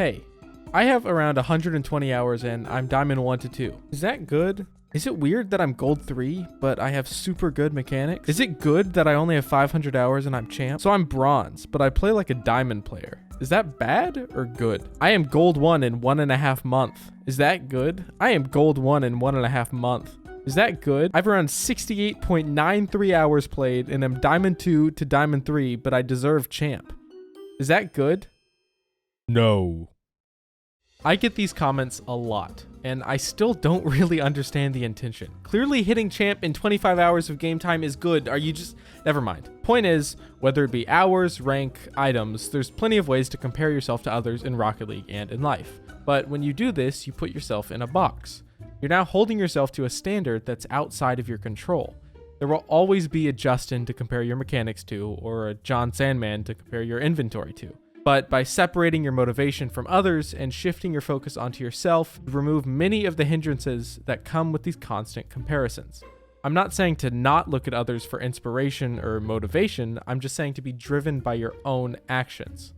Hey, I have around 120 hours and I'm Diamond 1 to 2. Is that good? Is it weird that I'm Gold 3, but I have super good mechanics? Is it good that I only have 500 hours and I'm champ? So I'm Bronze, but I play like a Diamond player. Is that bad or good? I am Gold 1 in 1.5 months. Is that good? I am Gold 1 in 1.5 months. Is that good? I've around 68.93 hours played and am Diamond 2 to Diamond 3, but I deserve champ. Is that good? No. I get these comments a lot, and I still don't really understand the intention. Clearly hitting champ in 25 hours of game time is good. Are you just... Never mind. Point is, whether it be hours, rank, items, there's plenty of ways to compare yourself to others in Rocket League and in life. But when you do this, you put yourself in a box. You're now holding yourself to a standard that's outside of your control. There will always be a Jstn to compare your mechanics to, or a Sandman to compare your inventory to. But by separating your motivation from others and shifting your focus onto yourself, you remove many of the hindrances that come with these constant comparisons. I'm not saying to not look at others for inspiration or motivation, I'm just saying to be driven by your own actions.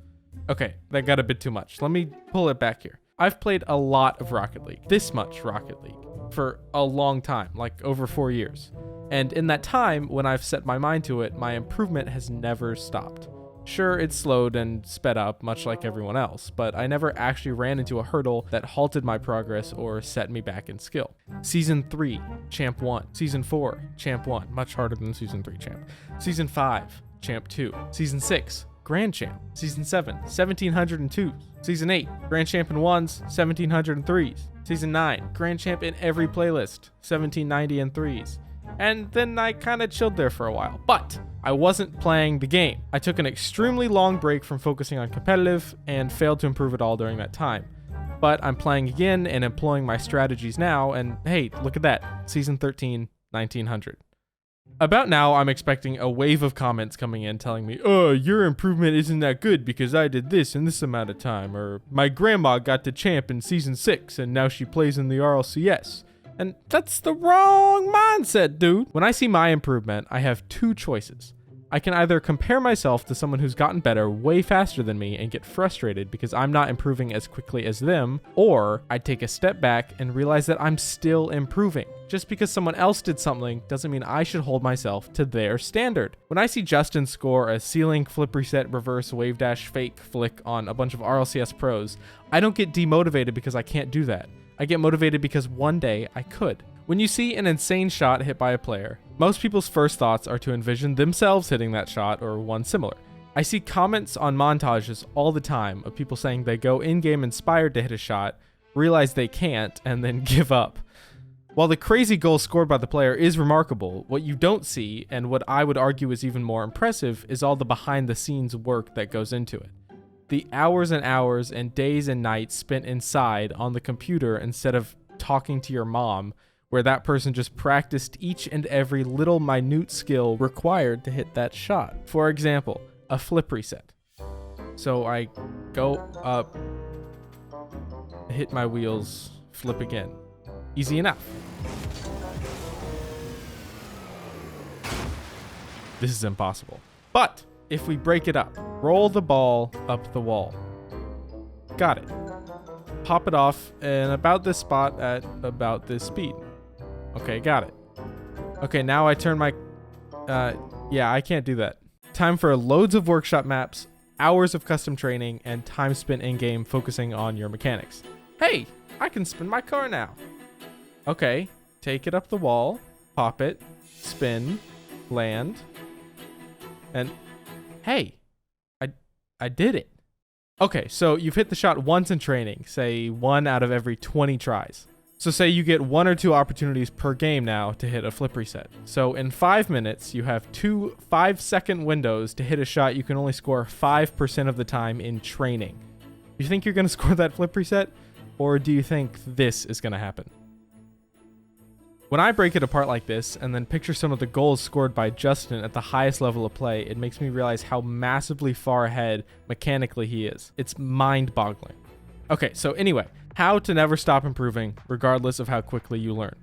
Okay, that got a bit too much. Let me pull it back here. I've played a lot of Rocket League, this much Rocket League, for a long time, like over 4 years. And in that time, when I've set my mind to it, my improvement has never stopped. Sure, it slowed and sped up, much like everyone else, but I never actually ran into a hurdle that halted my progress or set me back in skill. Season 3, Champ 1. Season 4, Champ 1. Much harder than Season 3 Champ. Season 5, Champ 2. Season 6, Grand Champ. Season 7, 1702s. Season 8, Grand Champ in 1s, 1703s. Season 9, Grand Champ in every playlist, 1790 and 3s. And then I kinda chilled there for a while, but I wasn't playing the game. I took an extremely long break from focusing on competitive and failed to improve at all during that time. But I'm playing again and employing my strategies now, and hey, look at that, Season 13, 1900. About now, I'm expecting a wave of comments coming in telling me, your improvement isn't that good because I did this in this amount of time, or my grandma got to champ in Season 6 and now she plays in the RLCS. And that's the wrong mindset, dude. When I see my improvement, I have two choices. I can either compare myself to someone who's gotten better way faster than me and get frustrated because I'm not improving as quickly as them, or I take a step back and realize that I'm still improving. Just because someone else did something doesn't mean I should hold myself to their standard. When I see Jstn score a ceiling flip reset reverse wavedash fake flick on a bunch of RLCS pros, I don't get demotivated because I can't do that. I get motivated because one day I could. When you see an insane shot hit by a player, most people's first thoughts are to envision themselves hitting that shot or one similar. I see comments on montages all the time of people saying they go in-game inspired to hit a shot, realize they can't, and then give up. While the crazy goal scored by the player is remarkable, what you don't see, and what I would argue is even more impressive, is all the behind-the-scenes work that goes into it. The hours and hours and days and nights spent inside on the computer instead of talking to your mom, where that person just practiced each and every little minute skill required to hit that shot. For example, a flip reset. So I go up, hit my wheels, flip again. Easy enough. This is impossible. But if we break it up, roll the ball up the wall. Got it. Pop it off in about this spot at about this speed. Okay, got it. Okay, now I turn my... yeah, I can't do that. Time for loads of workshop maps, hours of custom training, and time spent in-game focusing on your mechanics. Hey, I can spin my car now. Okay, take it up the wall, pop it, spin, land, and... Hey, I did it. Okay, so you've hit the shot once in training, say 1 out of every 20 tries. So say you get 1 or 2 opportunities per game now to hit a flip reset. So in 5 minutes, you have 2 5-second windows to hit a shot you can only score 5% of the time in training. Do you think you're going to score that flip reset? Or do you think this is going to happen? When I break it apart like this, and then picture some of the goals scored by Jstn at the highest level of play, it makes me realize how massively far ahead mechanically he is. It's mind-boggling. Okay, so anyway, how to never stop improving, regardless of how quickly you learn.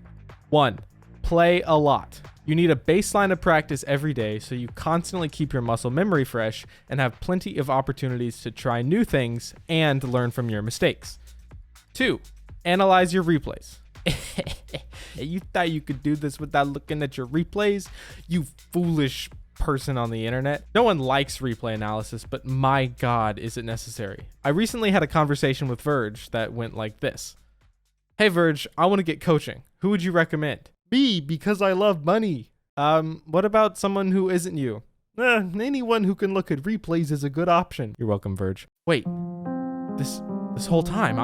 1. Play a lot. You need a baseline of practice every day so you constantly keep your muscle memory fresh and have plenty of opportunities to try new things and learn from your mistakes. 2. Analyze your replays. You thought you could do this without looking at your replays? You foolish person on the internet. No one likes replay analysis, but my God, is it necessary. I recently had a conversation with Verge that went like this. Hey Verge, I want to get coaching. Who would you recommend? Me, because I love money. What about someone who isn't you? Anyone who can look at replays is a good option. You're welcome, Verge. Wait, this whole time,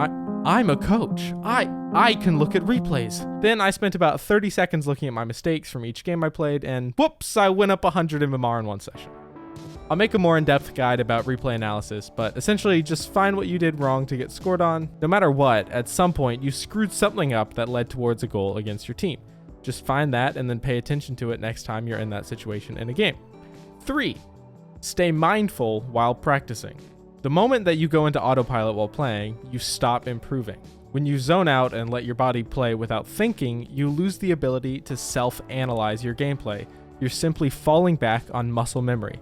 I'm a coach. I can look at replays. Then I spent about 30 seconds looking at my mistakes from each game I played, and whoops, I went up 100 MMR in one session. I'll make a more in-depth guide about replay analysis, but essentially just find what you did wrong to get scored on. No matter what, at some point you screwed something up that led towards a goal against your team. Just find that and then pay attention to it next time you're in that situation in a game. 3. Stay mindful while practicing. The moment that you go into autopilot while playing, you stop improving. When you zone out and let your body play without thinking, you lose the ability to self-analyze your gameplay. You're simply falling back on muscle memory.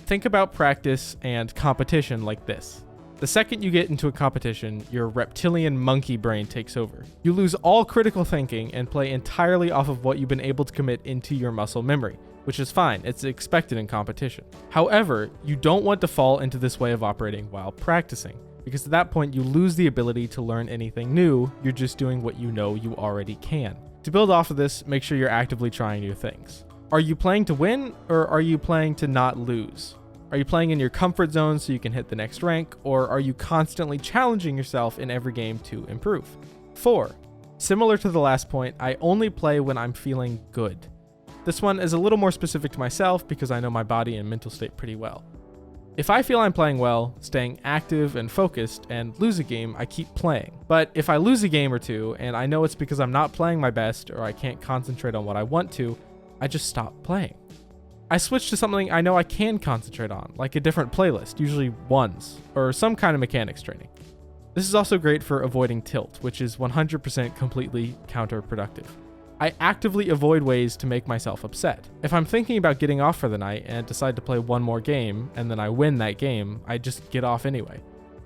Think about practice and competition like this. The second you get into a competition, your reptilian monkey brain takes over. You lose all critical thinking and play entirely off of what you've been able to commit into your muscle memory, which is fine. It's expected in competition. However, you don't want to fall into this way of operating while practicing, because at that point you lose the ability to learn anything new. You're just doing what you know you already can. To build off of this, make sure you're actively trying new things. Are you playing to win, or are you playing to not lose? Are you playing in your comfort zone so you can hit the next rank, or are you constantly challenging yourself in every game to improve? 4. Similar to the last point, I only play when I'm feeling good. This one is a little more specific to myself because I know my body and mental state pretty well. If I feel I'm playing well, staying active and focused, and lose a game, I keep playing. But if I lose a game or two, and I know it's because I'm not playing my best or I can't concentrate on what I want to, I just stop playing. I switch to something I know I can concentrate on, like a different playlist, usually ones, or some kind of mechanics training. This is also great for avoiding tilt, which is 100% completely counterproductive. I actively avoid ways to make myself upset. If I'm thinking about getting off for the night and decide to play one more game, and then I win that game, I just get off anyway.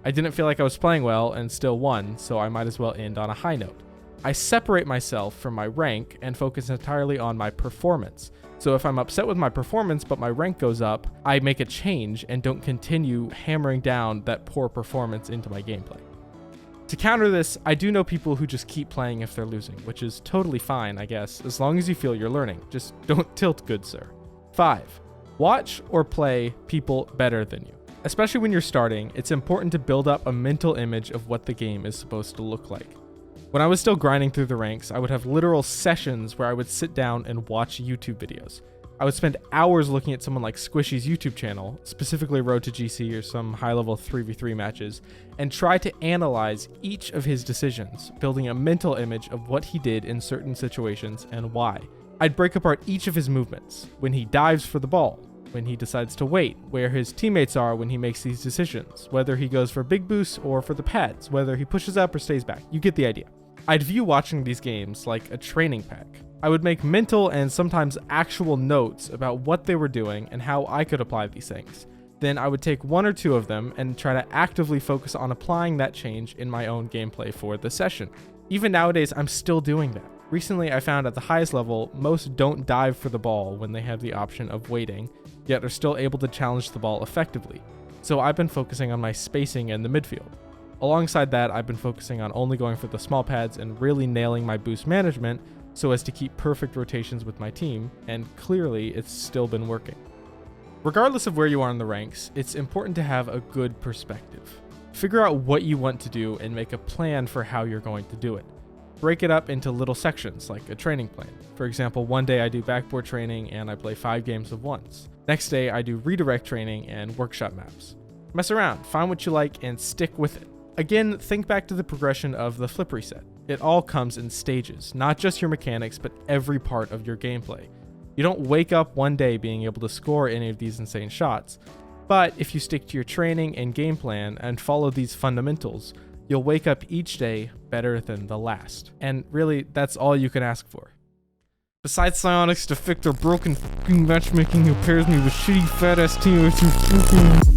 I didn't feel like I was playing well and still won, so I might as well end on a high note. I separate myself from my rank and focus entirely on my performance. So if I'm upset with my performance but my rank goes up, I make a change and don't continue hammering down that poor performance into my gameplay. To counter this, I do know people who just keep playing if they're losing, which is totally fine, I guess, as long as you feel you're learning. Just don't tilt, good sir. 5. Watch or play people better than you. Especially when you're starting, it's important to build up a mental image of what the game is supposed to look like. When I was still grinding through the ranks, I would have literal sessions where I would sit down and watch YouTube videos. I would spend hours looking at someone like Squishy's YouTube channel, specifically Road to GC or some high-level 3v3 matches, and try to analyze each of his decisions, building a mental image of what he did in certain situations and why. I'd break apart each of his movements, when he dives for the ball, when he decides to wait, where his teammates are when he makes these decisions, whether he goes for big boosts or for the pads, whether he pushes up or stays back. You get the idea. I'd view watching these games like a training pack. I would make mental and sometimes actual notes about what they were doing and how I could apply these things. Then I would take one or two of them and try to actively focus on applying that change in my own gameplay for the session. Even nowadays, I'm still doing that. Recently, I found at the highest level, most don't dive for the ball when they have the option of waiting, yet are still able to challenge the ball effectively. So I've been focusing on my spacing in the midfield. Alongside that, I've been focusing on only going for the small pads and really nailing my boost management so as to keep perfect rotations with my team, and clearly it's still been working. Regardless of where you are in the ranks, it's important to have a good perspective. Figure out what you want to do and make a plan for how you're going to do it. Break it up into little sections like a training plan. For example, one day I do backboard training and I play 5 games of ones. Next day I do redirect training and workshop maps. Mess around, find what you like, and stick with it. Again, think back to the progression of the flip reset. It all comes in stages, not just your mechanics, but every part of your gameplay. You don't wake up one day being able to score any of these insane shots, but if you stick to your training and game plan and follow these fundamentals, you'll wake up each day better than the last. And really, that's all you can ask for. Besides psionics to fix their broken fucking matchmaking who pairs me with shitty fat ass teammates who fucking